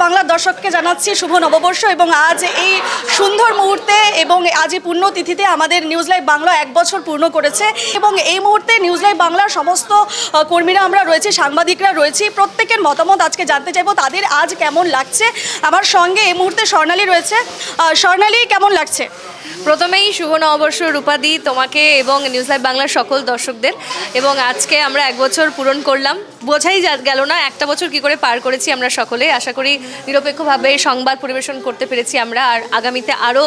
বাংলার দর্শককে জানাচ্ছি শুভ নববর্ষ এবং আজ এই সুন্দর মুহূর্তে এবং আজ এই পুণ্যতিথিতে আমাদের নিউজ লাইভ বাংলা 1 বছর পূর্ণ করেছে এবং এই মুহূর্তে নিউজ লাইভ বাংলার সমস্ত কর্মীরা আমরা রয়েছি, সাংবাদিকরা রয়েছি, প্রত্যেকের মতামত আজকে জানতে চাইবো তাদের আজ কেমন লাগছে। আমার সঙ্গে এই মুহূর্তে স্বর্ণালী রয়েছে। স্বর্ণালী, কেমন লাগছে? প্রথমেই শুভ নববর্ষ রূপাদি, তোমাকে এবং নিউজ লাইভ বাংলার সকল দর্শকদের। এবং আজকে আমরা 1 বছর পূরণ করলাম, বোঝাই গেল না একটা বছর কি করে পার করেছি আমরা সকলে। আশা করি নিরপেক্ষভাবে সংবাদ পরিবেশন করতে পেরেছি আমরা, আর আগামীতে আরও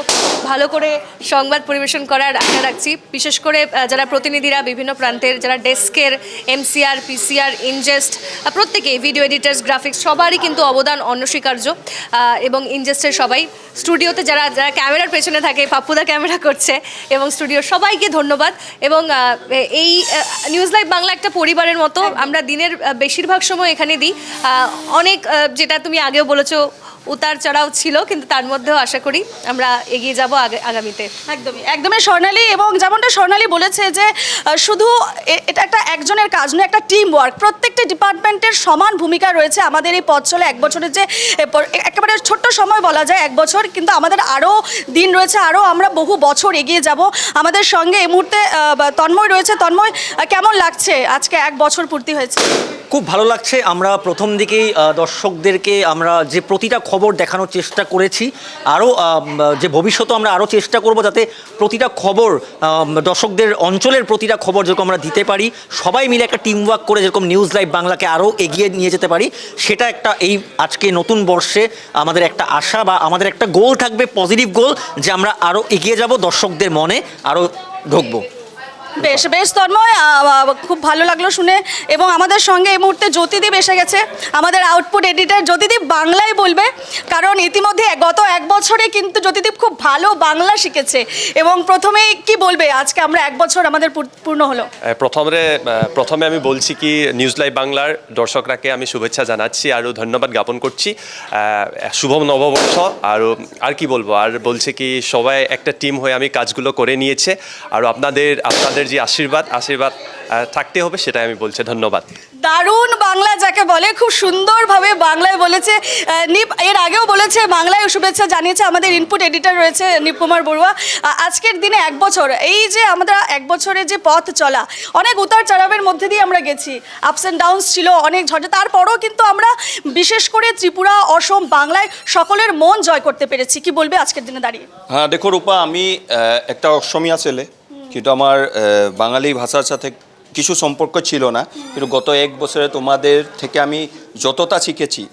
ভালো করে সংবাদ পরিবেশন করার আশা রাখছি। বিশেষ করে যারা প্রতিনিধিরা বিভিন্ন প্রান্তের, যারা ডেস্কের, এমসিআর, পিসিআর, ইনজেস্ট, প্রত্যেকে, ভিডিও এডিটার্স, গ্রাফিক্স, সবারই কিন্তু অবদান অনস্বীকার্য। এবং ইনজেস্টের সবাই, স্টুডিওতে যারা যারা ক্যামেরার পেছনে থাকে, পাপ্পুদা ক্যামেরা করছে, এবং স্টুডিওর সবাইকে ধন্যবাদ। এবং এই নিউজ লাইভ বাংলা একটা পরিবারের মতো, আমরা দিনের বেশিরভাগ সময় এখানে দিই। অনেক, যেটা তুমি আগেও বলেছো, উতার চড়াও ছিল, কিন্তু তার মধ্যেও আশা করি আমরা এগিয়ে যাব আগামীতে। একদমই স্বর্ণালী, এবং যেমনটা স্বর্ণালী বলেছে যে শুধু এটা একটা একজনের কাজ নয়, একটা টিম ওয়ার্ক। প্রত্যেকটা ডিপার্টমেন্টের সমান ভূমিকা রয়েছে আমাদের এই পথ চলে 1 বছরের যে একেবারে ছোট্ট সময় বলা যায় 1 বছর, কিন্তু আমাদের আরও দিন রয়েছে, আরও আমরা বহু বছর এগিয়ে যাব। আমাদের সঙ্গে এই মুহূর্তে তন্ময় রয়েছে। তন্ময়, কেমন লাগছে আজকে 1 বছর পূর্তি হয়েছে? খুব ভালো লাগছে। আমরা প্রথম দিকেই দর্শকদেরকে আমরা যে প্রতিটা খবর দেখানোর চেষ্টা করেছি, আরও যে ভবিষ্যতে আমরা আরও চেষ্টা করব যাতে প্রতিটা খবর দর্শকদের অঞ্চলের প্রতিটা খবর যেরকম আমরা দিতে পারি, সবাই মিলে একটা টিম ওয়ার্ক করে যেরকম নিউজ লাইভ বাংলাকে আরও এগিয়ে নিয়ে যেতে পারি, সেটা একটা এই আজকে নতুন বর্ষে আমাদের একটা আশা বা আমাদের একটা গোল থাকবে, পজিটিভ গোল, যে আমরা আরও এগিয়ে যাব, দর্শকদের মনে আরও ঢুকবো। বেশ বেশ তন্ময়, খুব ভালো লাগলো শুনে। এবং আমাদের সঙ্গে এই মুহূর্তে জ্যোতিদীপ এসে গেছে, আমাদের আউটপুট এডিটর। জ্যোতিদীপ বাংলায় বলবে, কারণ ইতিমধ্যে গত 1 বছরে কিন্তু জ্যোতিদীপ খুব ভালো বাংলা শিখেছে। এবং প্রথমেই কি বলবে, আজকে আমরা 1 বছর আমাদের পূর্ণ হলো। প্রথমে আমি বলছি কি, নিউজ লাইভ বাংলার দর্শকরাকে আমি শুভেচ্ছা জানাচ্ছি আর ধন্যবাদ জ্ঞাপন করছি। শুভ নববর্ষ। আর কি বলবো, আর বলছে কি, সবাই একটা টিম হয়ে আমি কাজগুলো করে নিয়েছে, আর আপনাদের যে আশীর্বাদ থাকতে হবে, সেটাই আমি বলছি। ধন্যবাদ। দারুণ বাংলা যাকে বলে, খুব সুন্দরভাবে বাংলায় বলেছে নিপ। এর আগেও বলেছে, বাংলায় শুভেচ্ছা জানিয়েছে। আমাদের ইনপুট এডিটর রয়েছে নিপ কুমার বড়ুয়া। আজকের দিনে 1 বছর, এই যে আমরা 1 বছরের যে পথ চলা, অনেক উতার চড়াবের মধ্যে দিয়ে আমরা গেছি, আপস অ্যান্ড ডাউনস ছিল, অনেক ঝড়, তারপরও কিন্তু আমরা বিশেষ করে ত্রিপুরা, অসম, বাংলায় সকলের মন জয় করতে পেরেছি। কি বলবে আজকের দিনে দাঁড়িয়ে? হ্যাঁ, দেখো রূপা, আমি একটা অসমিয়া ছেলে, কিন্তু আমার বাঙালি ভাষার সাথে কিছু সম্পর্ক ছিল না। কিন্তু গত 1 বছরে তোমাদের থেকে আমি যতটা শিখেছি,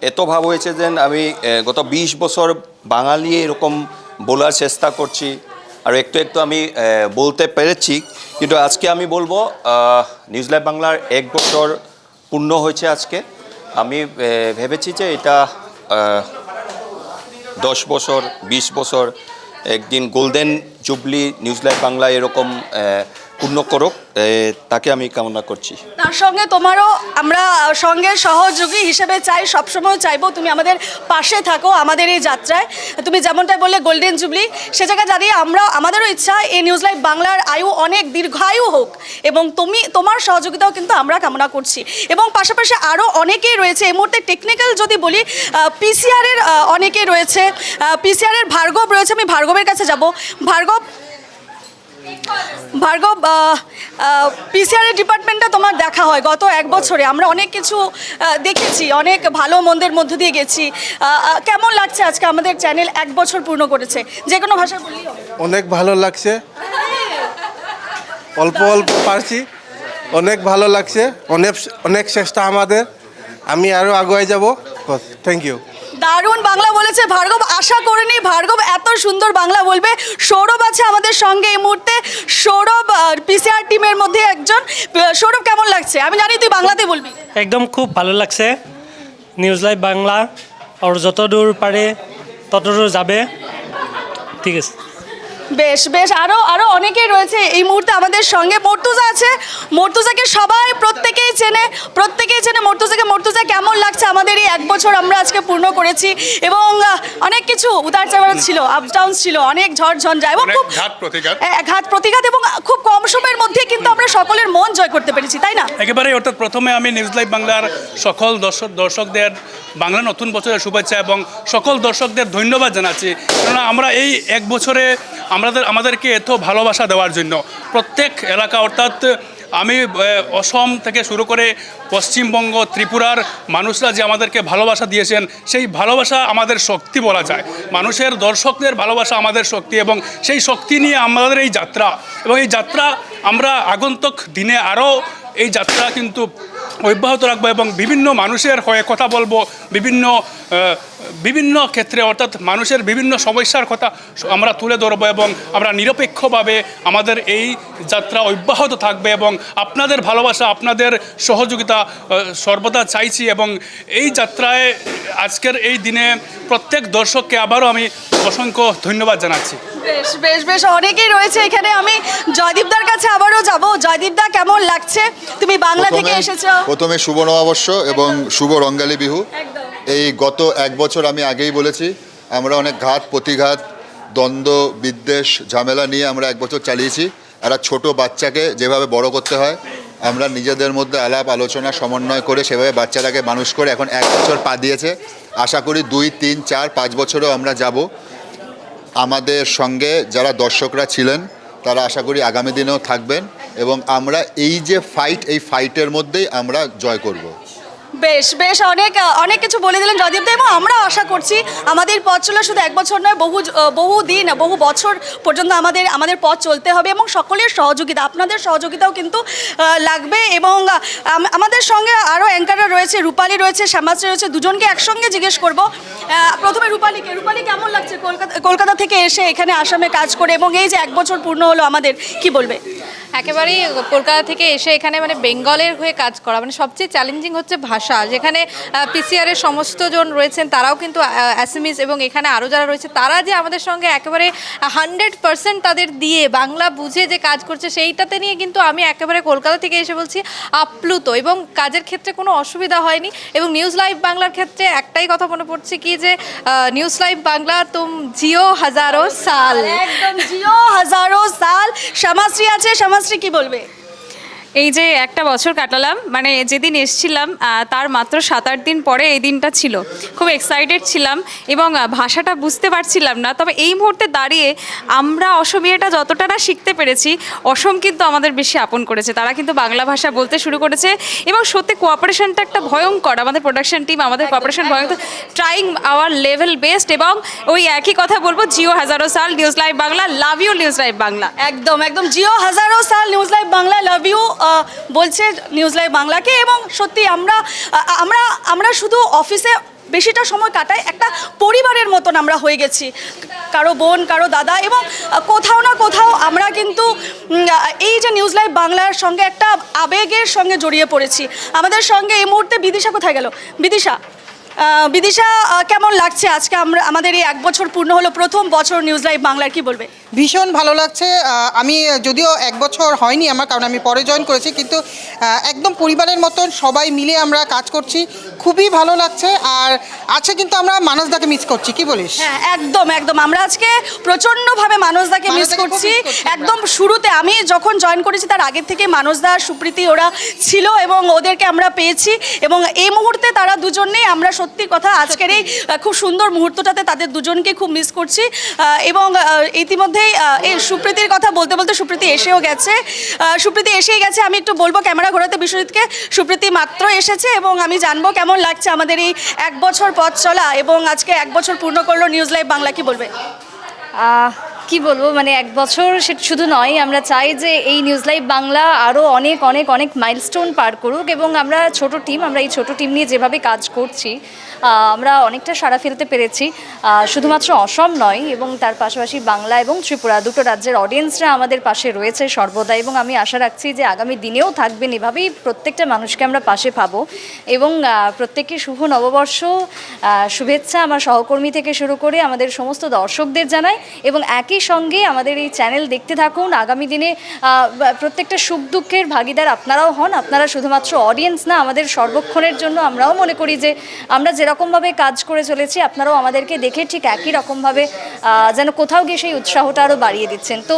এত ভাব হয়েছে যে আমি গত 20 বছর বাঙালি এরকম বলার চেষ্টা করছি, আর একটু একটু আমি বলতে পেরেছি। কিন্তু আজকে আমি বলবো, নিউজ লাইভ বাংলার 1 বছর পূর্ণ হয়েছে আজকে। আমি ভেবেছি যে এটা 10 বছর, 20 বছর, একদিন golden jubilee news live Bangla এরকম পূর্ণ করুক, তাকে আমি কামনা করছি। তার সঙ্গে তোমারও আমরা সঙ্গে সহযোগী হিসেবে চাই, সবসময় চাইবো তুমি আমাদের পাশে থাকো আমাদের এই যাত্রায়। তুমি যেমনটা বললে গোল্ডেন জুবলি, সে জায়গায় দাঁড়িয়ে আমাদেরও ইচ্ছা এই নিউজ লাইভ বাংলার আয়ু অনেক দীর্ঘায়ু হোক, এবং তোমার সহযোগিতাও কিন্তু আমরা কামনা করছি। এবং পাশাপাশি আরও অনেকেই রয়েছে এই মুহূর্তে। টেকনিক্যাল যদি বলি, পিসিআরের অনেকেই রয়েছে, পিসিআরের ভার্গব রয়েছে। আমি ভার্গবের কাছে যাব। ভার্গব, পিসিআরের ডিপার্টমেন্টটা তোমার দেখা হয় গত 1 বছরে, আমরা অনেক কিছু দেখেছি, অনেক ভালো মন্দের মধ্য দিয়ে গেছি। কেমন লাগছে আজকে আমাদের চ্যানেল 1 বছর পূর্ণ করেছে? যে কোনো ভাষায় বললেই হবে। অনেক ভালো লাগছে, অল্প পারছি, অনেক ভালো লাগছে, অনেক চেষ্টা আমাদের, আমি আরও আগুয়ে যাব। Thank you. দারুণ বাংলা বলেছে ভার্গব, আশা করিনি ভার্গব এত সুন্দর বাংলা বলবে। সৌরভ আছে আমাদের সঙ্গে এই মুহূর্তে। সৌরভ পিসিআর টিমের মধ্যে একজন। সৌরভ, কেমন লাগছে? আমি জানি তুই বাংলাতে বলবি। একদম খুব ভালো লাগছে। নিউজ লাইভ বাংলা আর যত দূর পারে তত দূর যাবে। ঠিক আছে। বেশ বেশ আরো আরো অনেকেই রয়েছে এই মুহূর্তে আমাদের সঙ্গে। মর্তুজা আছে, মর্তুজাকে সবাই প্রত্যেকেই চেনে মর্তুজাকে। মর্তুজা, কেমন লাগছে আমাদের এই এক বছর আমরা আজকে পূর্ণ করেছি এবং অনেক কিছু উতার চড়াও ছিল, আপস ডাউন ছিল, অনেক ঝড় ঝঞ্ঝা এবং খুব ঘাত প্রতিঘাত এবং খুব কম সময়ের মধ্যে কিন্তু আমরা সকলের মন জয় করতে পেরেছি, তাই না? একেবারেই, অর্থাৎ প্রথমে আমি নিউজ লাইভ বাংলার সকল দর্শকদের বাংলা নতুন বছরের শুভেচ্ছা এবং সকল দর্শকদের ধন্যবাদ জানাচ্ছি, কেননা আমরা এই এক বছরে আমাদেরকে এত ভালোবাসা দেওয়ার জন্য প্রত্যেক এলাকা, অর্থাৎ আমি অসম থেকে শুরু করে পশ্চিমবঙ্গ, ত্রিপুরার মানুষরা যে আমাদেরকে ভালোবাসা দিয়েছেন, সেই ভালোবাসা আমাদের শক্তি বলা যায়। মানুষের, দর্শকদের ভালোবাসা আমাদের শক্তি এবং সেই শক্তি নিয়ে আমাদের এই যাত্রা, এবং এই যাত্রা আমরা আগন্তুক দিনে আরও এই যাত্রা কিন্তু অব্যাহত রাখবো এবং বিভিন্ন মানুষের হয়ে কথা বলবো, বিভিন্ন ক্ষেত্রে, অর্থাৎ মানুষের বিভিন্ন সমস্যার কথা আমরা তুলে ধরবো এবং আমরা নিরপেক্ষভাবে আমাদের এই যাত্রা অব্যাহত থাকবে এবং আপনাদের ভালোবাসা, আপনাদের সহযোগিতা সর্বদা চাইছি এবং এই যাত্রায় আজকের এই দিনে প্রত্যেক দর্শককে আবারও আমি অসংখ্য ধন্যবাদ জানাচ্ছি। বেশ বেশ বেশ অনেকেই রয়েছে এখানে। আমি জয়দীপদার কাছে আবারও যাব। জয়দীপদা, কেমন লাগছে? তুমি বাংলা থেকে এসেছো। প্রথমে শুভ নববর্ষ এবং শুভ রঙ্গালী বিহু। এই গত এক বছর আমি আগেই বলেছি, আমরা অনেক ঘাত প্রতিঘাত, দ্বন্দ্ব, বিদ্বেষ, ঝামেলা নিয়ে আমরা এক বছর চালিয়েছি। একটা ছোট বাচ্চাকে যেভাবে বড় করতে হয়, আমরা নিজেদের মধ্যে আলাপ আলোচনা সমন্বয় করে সেভাবে বাচ্চাটাকে মানুষ করে এখন এক বছর পা দিয়েছে। আশা করি 2, 3, 4, 5 বছরেও আমরা যাব। আমাদের সঙ্গে যারা দর্শকরা ছিলেন তারা আশা করি আগামী দিনেও থাকবেন এবং আমরা এই যে ফাইট, এই ফাইটের মধ্যেই আমরা জয় করব। বেশ বেশ অনেক কিছু বলে দিলেন জয়দীপদা এবং আমরা আশা করছি আমাদের পথ চলা শুধু এক বছর নয়, বহু দিন, বহু বছর পর্যন্ত আমাদের পথ চলতে হবে এবং সকলের সহযোগিতা, আপনাদের সহযোগিতাও কিন্তু লাগবে। এবং আমাদের সঙ্গে আরও অ্যাঙ্কাররা রয়েছে, রূপালী রয়েছে, শ্যামাশ্রী রয়েছে, দুজনকে একসঙ্গে জিজ্ঞেস করব। প্রথমে রূপালীকে। রূপালী, কেমন লাগছে কলকাতা থেকে এসে এখানে আসামে কাজ করে এবং এই যে এক বছর পূর্ণ হলো আমাদের, কি বলবে? একেবারেই কলকাতা থেকে এসে এখানে মানে বেঙ্গলের হয়ে কাজ করা, মানে সবচেয়ে চ্যালেঞ্জিং হচ্ছে ভাষা। যেখানে পিসিআরের সমস্ত জন রয়েছেন তারাও কিন্তু অ্যাসামিস এবং এখানে আরও যারা রয়েছে তারা যে আমাদের সঙ্গে একেবারে 100% তাদের দিয়ে বাংলা বুঝে যে কাজ করছে, সেইটাতে নিয়ে কিন্তু আমি একেবারে কলকাতা থেকে এসে বলছি আপ্লুত এবং কাজের ক্ষেত্রে কোনো অসুবিধা হয়নি। এবং নিউজ লাইভ বাংলার ক্ষেত্রে একটাই কথা মনে পড়ছে কি যে নিউজ লাইভ বাংলা তুম জিও হাজারো সাল, একদম জিও হাজারো সাল। শ্যামাশ্রী আছে, শ্যামাশ্রী কি বলবে? এই যে একটা বছর কাটালাম, মানে যেদিন এসেছিলাম তার মাত্র 7-8 দিন পরে এই দিনটা ছিল। খুব এক্সাইটেড ছিলাম এবং ভাষাটা বুঝতে পারছিলাম না, তবে এই মুহূর্তে দাঁড়িয়ে আমরা অসমীয়াটা যতটা না শিখতে পেরেছি, অসম কিন্তু আমাদের বেশি আপন করেছে। তারা কিন্তু বাংলা ভাষা বলতে শুরু করেছে এবং সত্যি কোঅপারেশনটা একটা ভয়ঙ্কর, আমাদের প্রোডাকশন টিম, আমাদের কোঅপারেশন ভয়ঙ্কর, ট্রাইং আওয়ার লেভেল বেস্ট। এবং ওই একই কথা বলবো, জিও হাজারো সাল news live Bangla, love you news live Bangla. একদম একদম জিও হাজারো সাল news live Bangla, love you বলছে নিউজ লাইভ বাংলাকে। এবং সত্যি আমরা শুধু অফিসে বেশিটা সময় কাটাই, একটা পরিবারের মতন আমরা হয়ে গেছি, কারো বোন, কারো দাদা, এবং কোথাও না কোথাও আমরা কিন্তু এই যে নিউজ লাইভ বাংলার সঙ্গে একটা আবেগের সঙ্গে জড়িয়ে পড়েছি। আমাদের সঙ্গে এই মুহূর্তে বিদিশা কোথায় গেল? বিদিশা, কেমন লাগছে আজকে আমাদের এই এক বছর পূর্ণ হলো, প্রথম বছর নিউজ লাইভ বাংলার, কি বলবে? ভীষণ ভালো লাগছে। আমি যদিও এক বছর হয়নি আমার, কারণ আমি পরে জয়েন করেছি, কিন্তু একদম পরিবারের মতন সবাই মিলে আমরা কাজ করছি, খুবই ভালো লাগছে। আর আজকে কিন্তু আমরা মানসদাকে মিস করছি, কি বলিস? হ্যাঁ, একদম আমরা আজকে প্রচণ্ডভাবে মানসদাকে মিস করছি। একদম শুরুতে আমি যখন জয়েন করেছি তার আগের থেকে মানসদা, সুপ্রীতি ওরা ছিল এবং ওদেরকে আমরা পেয়েছি এবং এই মুহূর্তে তারা দুজনেই আমরা সত্যি কথা আজকের এই খুব সুন্দর মুহূর্তটাতে তাদের দুজনকে খুব মিস করছি। এবং ইতিমধ্যে এই সুপ্রীতির কথা বলতে বলতে সুপ্রীতি এসেই গেছে। আমি একটু বলবো ক্যামেরা ঘোরাতে বিশ্বজিৎকে। সুপ্রীতি মাত্র এসেছে এবং আমি জানবো কেমন লাগছে আমাদের এই এক বছর পথ চলা এবং আজকে এক বছর পূর্ণ করলো নিউজ লাইভ বাংলা, কি বলবে? কি বলবো, মানে এক বছর সেটা শুধু নয়, আমরা চাই যে এই নিউজ লাইভ বাংলা আরও অনেক অনেক অনেক মাইলস্টোন পার করুক এবং আমরা এই ছোট টিম নিয়ে যেভাবে কাজ করছি, আমরা অনেকটা সাড়া ফেলতে পেরেছি, শুধুমাত্র অসম নয় এবং তার পাশাপাশি বাংলা এবং ত্রিপুরা দুটো রাজ্যের অডিয়েন্সরা আমাদের পাশে রয়েছে সর্বদা, এবং আমি আশা রাখছি যে আগামী দিনেও থাকবেন এভাবেই। প্রত্যেকটা মানুষকে আমরা পাশে পাবো এবং প্রত্যেককে শুভ নববর্ষ শুভেচ্ছা আমার সহকর্মী থেকে শুরু করে আমাদের সমস্ত দর্শকদের জানাই, এবং একই সঙ্গে আমাদের এই চ্যানেল দেখতে থাকুন। আগামী দিনে প্রত্যেকটা সুখ দুঃখের ভাগিদার আপনারাও হন। আপনারা শুধুমাত্র অডিয়েন্স না, আমাদের সর্বক্ষণের জন্য আমরাও মনে করি যে আমরা যেরকমভাবে কাজ করে চলেছি আপনারাও আমাদেরকে দেখে ঠিক একই রকমভাবে যেন কোথাও গিয়ে সেই উৎসাহটা আরও বাড়িয়ে দিচ্ছেন। তো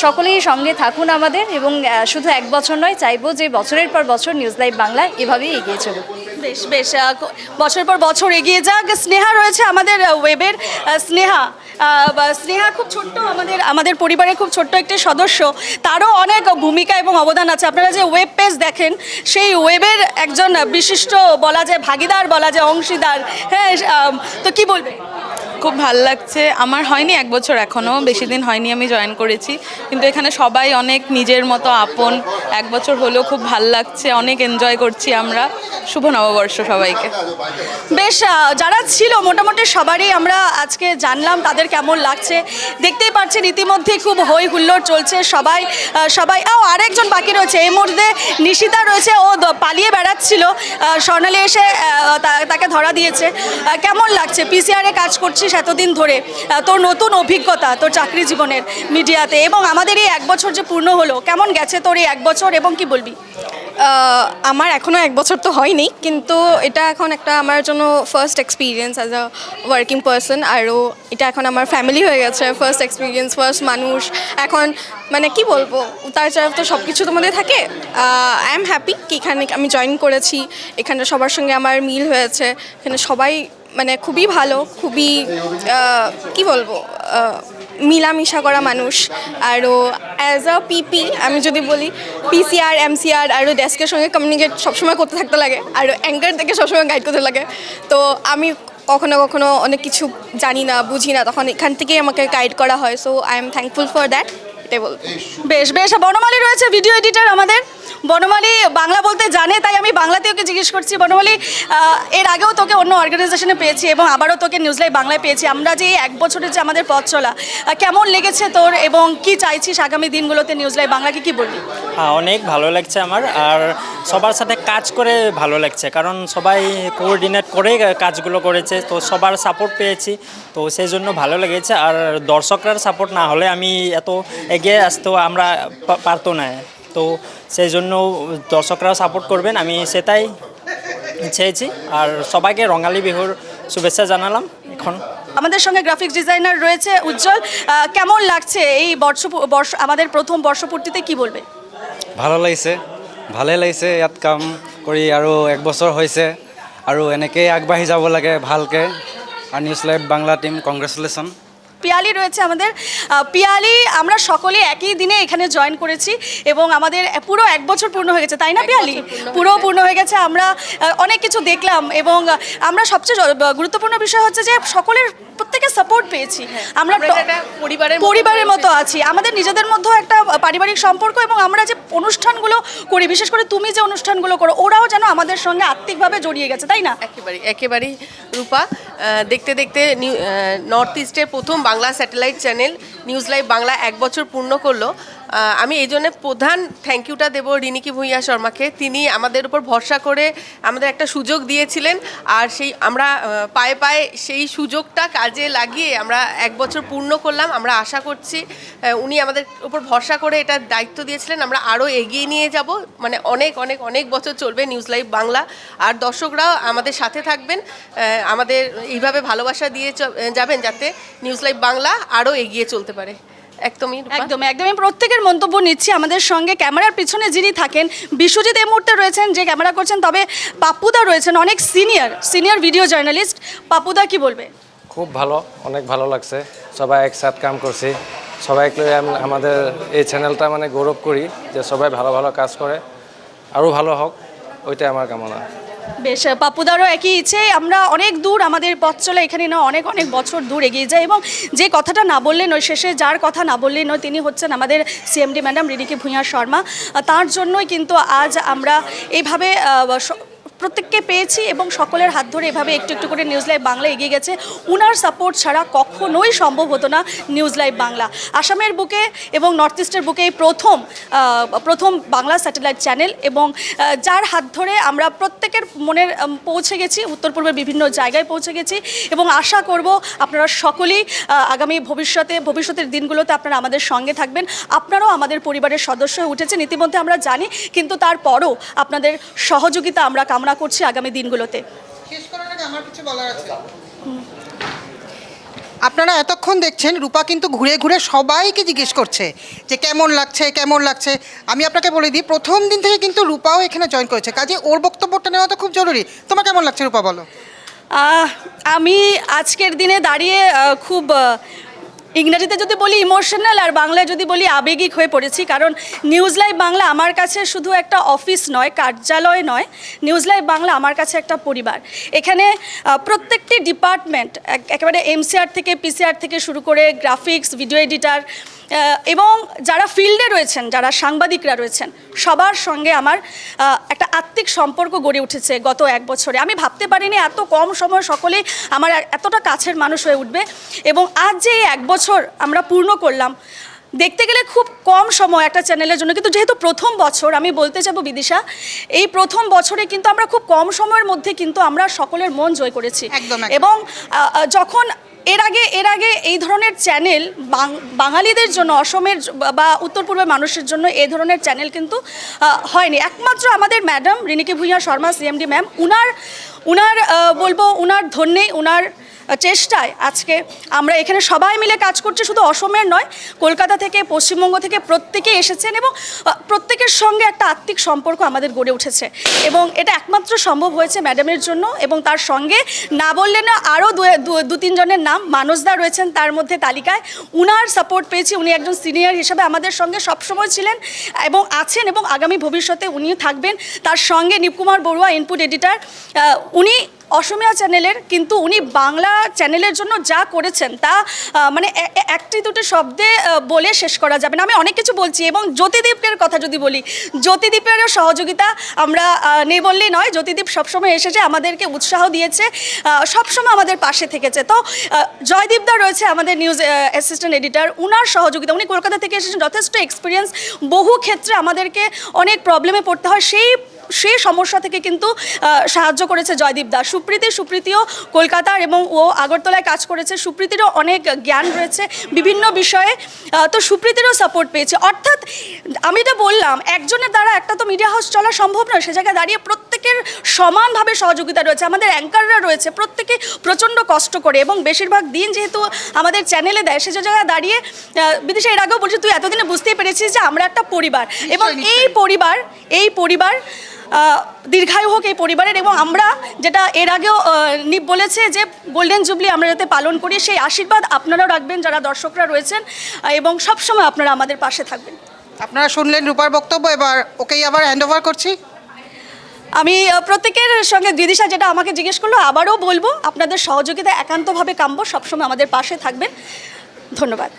সকলেই সঙ্গে থাকুন আমাদের, এবং শুধু এক বছর নয়, চাইবো যে বছরের পর বছর নিউজ লাইভ বাংলা এভাবেই এগিয়ে চলুক। বেশ বেশ, বছরের পর বছর এগিয়ে যাক। স্নেহা রয়েছে আমাদের ওয়েবের। স্নেহা খুব ছোট্ট, আমাদের পরিবারের খুব ছোট্ট একটি সদস্য, তারও অনেক ভূমিকা এবং অবদান আছে। আপনারা যে ওয়েব পেজ দেখেন, সেই ওয়েবের একজন বিশিষ্ট বলা যায় ভাগিদার, বলা যায় অংশীদার। হ্যাঁ, তো কি বলবে? খুব ভাল লাগছে। আমার হয়নি এক বছর, এখনও বেশি দিন হয়নি আমি জয়েন করেছি, কিন্তু এখানে সবাই অনেক নিজের মতো আপন। এক বছর হলেও খুব ভাল লাগছে, অনেক এনজয় করছি আমরা। শুভ নববর্ষ সবাইকে। বেশ, যারা ছিল মোটামুটি সবারই আমরা আজকে জানলাম তাদের কেমন লাগছে। দেখতেই পাচ্ছেন ইতিমধ্যে খুব হই হুল্লোড় চলছে, সবাই আরেকজন বাকি রয়েছে এই মুহূর্তে। নিশিতা রয়েছে, ও পালিয়ে বেড়াচ্ছিল, স্বর্ণালী এসে তাকে ধরা দিয়েছে। কেমন লাগছে? পিসিআরে কাজ করছিস এতদিন ধরে, তোর নতুন অভিজ্ঞতা তোর চাকরি জীবনের মিডিয়াতে, এবং আমাদের এই এক বছর যে পূর্ণ হলো, কেমন গেছে তোর এই এক বছর এবং কি বলবি? আমার এখনও এক বছর তো হয়নি, কিন্তু এটা এখন একটা আমার জন্য first experience as a working person. আরও এটা এখন আমার ফ্যামিলি হয়ে গেছে, ফার্স্ট এক্সপিরিয়েন্স, ফার্স্ট মানুষ। এখন মানে কি বলবো, উতার চড়াভ তো সব কিছু তোমাদের থাকে। আই এম হ্যাপি কি এখানে আমি জয়েন করেছি, এখানে সবার সঙ্গে আমার মিল হয়েছে। এখানে সবাই মানে খুবই ভালো, খুবই কি বলবো, মিলামিশা করা মানুষ। আরও অ্যাজ আ পিপি আমি যদি বলি, পিসিআর, এমসিআর আরও ডেস্কের সঙ্গে কমিউনিকেট সবসময় করতে থাকতে লাগে, আর অ্যাঙ্কার থেকে সবসময় গাইড করতে লাগে। তো আমি কখনো কখনো অনেক কিছু জানি না, বুঝি না, তখন এখান থেকেই আমাকে গাইড করা হয়। So I am thankful for that, এটাই বলবো। বেশ বেশ, বনমালী রয়েছে ভিডিও এডিটর আমাদের। বনমালী বাংলা বলতে জানে, তাই আমি বাংলাতে ওকে জিজ্ঞেস করছি। বনমালী, এর আগেও তোকে অন্য অর্গানাইজেশনে পেয়েছি এবং আবারও তোকে নিউজ লাইভ বাংলায় পেয়েছি। আমরা যে এই এক বছরের যে আমাদের পথ চলা, কেমন লেগেছে তোর, এবং কি চাইছিস আগামী দিনগুলোতে নিউজ লাইভ বাংলাকে কি বলবি? হ্যাঁ, অনেক ভালো লাগছে আমার, আর সবার সাথে কাজ করে ভালো লাগছে, কারণ সবাই কোঅর্ডিনেট করে কাজগুলো করেছে, তো সবার সাপোর্ট পেয়েছি, তো সেই জন্য ভালো লেগেছে। আর দর্শকরার সাপোর্ট না হলে আমি এত এগিয়ে আসতেও আমরা পারতো না, তো সেই জন্য দর্শকরাও সাপোর্ট করবেন, আমি সেটাই চেয়েছি। আর সবাইকে রঙালী বিহুর শুভেচ্ছা জানালাম। এখন আমাদের সঙ্গে গ্রাফিক্স ডিজাইনার রয়েছে উজ্জ্বল। কেমন লাগছে এই বর্ষ আমাদের প্রথম বর্ষপূর্তিতে, কি বলবে? ভালো লাগিছে, ভালেই লাগিছে। ইয়াত কাম কৰি আৰু এক বছৰ হৈছে, আৰু এনেকেই আগবাঢ়ি যাব লাগে ভালকৈ। আৰু news live Bangla team congratulation. Piyali রয়েছে আমাদের। পিয়ালি, আমরা সকলে একই দিনে এখানে জয়েন করেছি এবং আমাদের পুরো এক বছর পূর্ণ হয়ে গেছে, তাই না পিয়ালি? পুরো পূর্ণ হয়ে গেছে। আমরা অনেক কিছু দেখলাম এবং আমরা সবচেয়ে গুরুত্বপূর্ণ বিষয় হচ্ছে যে সকলের প্রত্যেকের সাপোর্ট পেয়েছি। আমরা পরিবারের মতো আছি, আমাদের নিজেদের মধ্যেও একটা পারিবারিক সম্পর্ক, এবং আমরা যে অনুষ্ঠানগুলো করি, বিশেষ করে তুমি যে অনুষ্ঠানগুলো করো, ওরাও যেন আমাদের সঙ্গে আত্মিকভাবে জড়িয়ে গেছে, তাই না? একেবারেই রূপা। দেখতে দেখতে নর্থ ইস্টের প্রথম Bangla satellite channel news live Bangla এক বছর পূর্ণ করলো। আমি এই জন্য প্রধান থ্যাংক ইউটা দেবো রিনিকি ভূঁইয়া শর্মাকে। তিনি আমাদের উপর ভরসা করে আমাদের একটা সুযোগ দিয়েছিলেন, আর সেই আমরা পায়ে পায়ে সেই সুযোগটা কাজে লাগিয়ে আমরা এক বছর পূর্ণ করলাম। আমরা আশা করছি উনি আমাদের উপর ভরসা করে এটা দায়িত্ব দিয়েছিলেন, আমরা আরও এগিয়ে নিয়ে যাব, মানে অনেক অনেক অনেক বছর চলবে নিউজ লাইভ বাংলা। আর দর্শকরাও আমাদের সাথে থাকবেন, আমাদের এইভাবে ভালোবাসা দিয়ে যাবেন, যাতে নিউজ লাইভ বাংলা আরও এগিয়ে চলতে পারে। একদমই প্রত্যেকের মন্তব্য নিচ্ছি। আমাদের সঙ্গে ক্যামেরার পিছনে যিনি থাকেন, বিশ্বজিৎ এই মুহূর্তে রয়েছেন যে ক্যামেরা করছেন, তবে পাপ্পুদা রয়েছেন, অনেক সিনিয়র ভিডিও জার্নালিস্ট। পাপ্পুদা, কি বলবে? খুব ভালো, অনেক ভালো লাগছে। সবাই একসাথে কাম করছি, সবাইকে আমাদের এই চ্যানেলটা মানে গৌরব করি যে সবাই ভালো ভালো কাজ করে, আরও ভালো হোক, ওইটাই আমার কামনা। বেশ, পাপ্পুদারও একই ইচ্ছে। আমরা অনেক দূর আমাদের পথ চলে, এখানে না অনেক অনেক বছর দূর এগিয়ে যায়, এবং যে কথাটা না বললে নয়, শেষে যার কথা না বললে নয়, তিনি হচ্ছেন আমাদের সিএমডি ম্যাডাম রিনিকি ভূঁইয়া শর্মা। তার জন্যই কিন্তু আজ আমরা এইভাবে প্রত্যেককে পেয়েছি এবং সকলের হাত ধরে এভাবে একটু একটু করে নিউজ লাইভ বাংলা এগিয়ে গেছে। উনার সাপোর্ট ছাড়া কখনোই সম্ভব হতো না নিউজ লাইভ বাংলা। আসামের বুকে এবং নর্থ ইস্টের বুকে এই প্রথম বাংলা স্যাটেলাইট চ্যানেল, এবং যার হাত ধরে আমরা প্রত্যেকের মনের পৌঁছে গেছি, উত্তর পূর্বের বিভিন্ন জায়গায় পৌঁছে গেছি, এবং আশা করব আপনারা সকলেই আগামী ভবিষ্যতের দিনগুলোতে আপনারা আমাদের সঙ্গে থাকবেন। আপনারাও আমাদের পরিবারের সদস্য হয়ে উঠেছেন ইতিমধ্যে আমরা জানি, কিন্তু তারপরও আপনাদের সহযোগিতা আমরা কামনা করছি আগামী দিনগুলোতে। শেষ করার আগে আমার কিছু বলার আছে। আপনারা এতক্ষণ দেখছেন রূপা কিন্তু ঘুরে ঘুরে সবাইকে জিজ্ঞেস করছে যে কেমন লাগছে। আমি আপনাকে বলে দিই, প্রথম দিন থেকে কিন্তু রূপাও এখানে জয়েন করেছে, কাজে ওর বক্তব্যটা নেওয়া তো খুব জরুরি। তোমার কেমন লাগছে রূপা, বলো। আমি আজকের দিনে দাঁড়িয়ে খুব ইংরেজিতে যদি বলি ইমোশনাল, আর বাংলায় যদি বলি আবেগিক হয়ে পড়েছি। কারণ নিউজ লাইভ বাংলা আমার কাছে শুধু একটা অফিস নয়, কার্যালয় নয়, নিউজ লাইভ বাংলা আমার কাছে একটা পরিবার। এখানে প্রত্যেকটি ডিপার্টমেন্ট, একেবারে এমসিআর থেকে পিসিআর থেকে শুরু করে গ্রাফিক্স, ভিডিও এডিটার এবং যারা ফিল্ডে রয়েছেন, যারা সাংবাদিকরা রয়েছেন, সবার সঙ্গে আমার একটা আত্মিক সম্পর্ক গড়ে উঠেছে গত 1 বছরে। আমি ভাবতে পারিনি এত কম সময় সকলেই আমার এতটা কাছের মানুষ হয়ে উঠবে, এবং আজ যে এই 1 বছর আমরা পূর্ণ করলাম, দেখতে গেলে খুব কম সময় একটা চ্যানেলের জন্য, কিন্তু যেহেতু প্রথম বছর, আমি বলতে চাইবো বিদিশা, এই প্রথম বছরে কিন্তু আমরা খুব কম সময়ের মধ্যে কিন্তু আমরা সকলের মন জয় করেছি। এবং যখন এর আগে এই ধরনের চ্যানেল বাঙালিদের জন্য, অসমের বা উত্তর পূর্বের মানুষের জন্য এই ধরনের চ্যানেল কিন্তু হয়নি। একমাত্র আমাদের madam Riniki Bhuyan Sarma CMD ma'am, উনার ধন্যে, উনার চেষ্টায় আজকে আমরা এখানে সবাই মিলে কাজ করছি। শুধু অসমের নয়, কলকাতা থেকে, পশ্চিমবঙ্গ থেকে প্রত্যেকেই এসেছেন, এবং প্রত্যেকের সঙ্গে একটা আত্মিক সম্পর্ক আমাদের গড়ে উঠেছে, এবং এটা একমাত্র সম্ভব হয়েছে ম্যাডামের জন্য। এবং তার সঙ্গে না বললে না, আরও 2-3 জনের নাম মানসদা রয়েছেন তার মধ্যে তালিকায়। উনার সাপোর্ট পেয়েছি, উনি একজন সিনিয়র হিসেবে আমাদের সঙ্গে সবসময় ছিলেন এবং আছেন, এবং আগামী ভবিষ্যতে উনিও থাকবেন। তার সঙ্গে নিপকুমার বড়ুয়া, ইনপুট এডিটার, উনি অসমীয়া চ্যানেলের, কিন্তু উনি বাংলা চ্যানেলের জন্য যা করেছেন তা মানে একটি দুটি শব্দে বলে শেষ করা যাবে না। আমি অনেক কিছু বলছি। এবং জ্যোতিদীপের কথা যদি বলি, জ্যোতিদীপেরও সহযোগিতা আমরা নেই বললেই নয়। জ্যোতিদীপ সবসময় এসেছে, আমাদেরকে উৎসাহ দিয়েছে, সবসময় আমাদের পাশে থেকেছে। তো জয়দীপদা রয়েছে আমাদের নিউজ অ্যাসিস্ট্যান্ট এডিটার, উনার সহযোগিতা, উনি কলকাতা থেকে এসেছেন, যথেষ্ট এক্সপিরিয়েন্স। বহু ক্ষেত্রে আমাদেরকে অনেক প্রবলেমে পড়তে হয়, সেই সমস্যা থেকে কিন্তু সাহায্য করেছে জয়দীপদা। সুপ্রীতিও কলকাতার এবং ও আগরতলায় কাজ করেছে, সুপ্রীতিরও অনেক জ্ঞান রয়েছে বিভিন্ন বিষয়ে, তো সুপ্রীতিরও সাপোর্ট পেয়েছে। অর্থাৎ আমি এটা বললাম, একজনের দ্বারা একটা তো মিডিয়া হাউস চলা সম্ভব নয়, সে জায়গায় দাঁড়িয়ে প্রত্যেকের সমানভাবে সহযোগিতা রয়েছে। আমাদের অ্যাঙ্কাররা রয়েছে, প্রত্যেকে প্রচণ্ড কষ্ট করে, এবং বেশিরভাগ দিন যেহেতু আমাদের চ্যানেলে দেয়, সে জায়গায় দাঁড়িয়ে বিদিশা এর আগেও বলছি, তুই এতদিনে বুঝতেই পেরেছিস যে আমরা একটা পরিবার, এবং এই পরিবার দীর্ঘায়ু হোক এই পরিবারের। এবং আমরা যেটা এর আগেও নিপ বলেছে যে গোল্ডেন জুবলি আমরা যাতে পালন করি, সেই আশীর্বাদ আপনারাও রাখবেন যারা দর্শকরা রয়েছেন, এবং সবসময় আপনারা আমাদের পাশে থাকবেন। আপনারা শুনলেন রূপার বক্তব্য, এবার ওকেই আবার হ্যান্ড ওভার করছি। আমি প্রত্যেকের সঙ্গে বিদিশা যেটা আমাকে জিজ্ঞেস করলো, আবারও বলবো, আপনাদের সহযোগিতা একান্তভাবে কাম্য, সবসময় আমাদের পাশে থাকবেন। ধন্যবাদ।